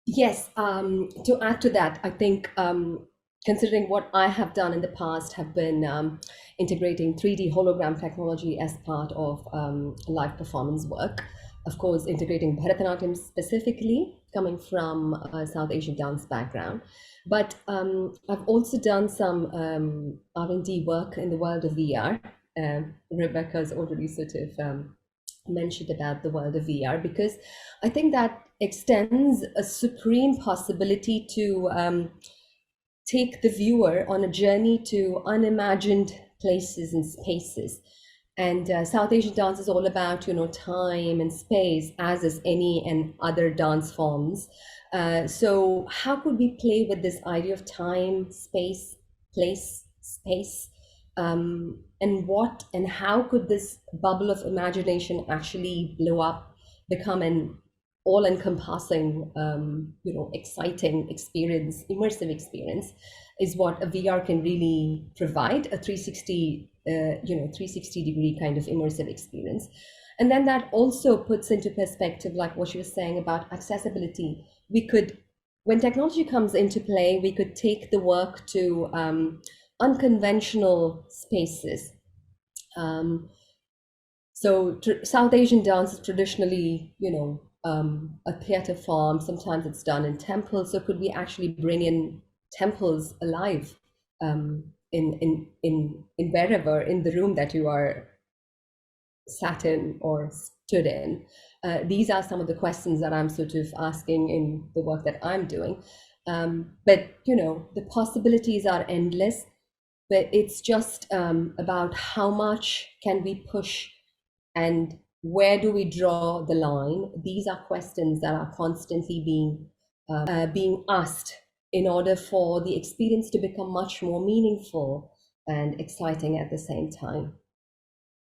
Yes, to add to that, I think considering what I have done in the past have been integrating 3D hologram technology as part of live performance work. Of course, integrating Bharatanatyam specifically, coming from a South Asian dance background. But I've also done some R&D work in the world of VR. Rebecca's already sort of mentioned about the world of VR, because I think that extends a supreme possibility to take the viewer on a journey to unimagined places and spaces. And South Asian dance is all about, time and space, as is any and other dance forms. So how could we play with this idea of time, space, place, space? And what and how could this bubble of imagination actually blow up, become an all-encompassing, exciting experience, immersive experience, is what a VR can really provide, a 360, 360-degree kind of immersive experience. And then that also puts into perspective, like what you were saying about accessibility. We could, when technology comes into play, we could take the work to unconventional spaces. So South Asian dance is traditionally, a theater form. Sometimes it's done in temples. So could we actually bring in temples alive, in wherever in the room that you are sat in or stood in? These are some of the questions that I'm sort of asking in the work that I'm doing. But the possibilities are endless. But it's just about how much can we push, and where do we draw the line? These are questions that are constantly being asked in order for the experience to become much more meaningful and exciting at the same time.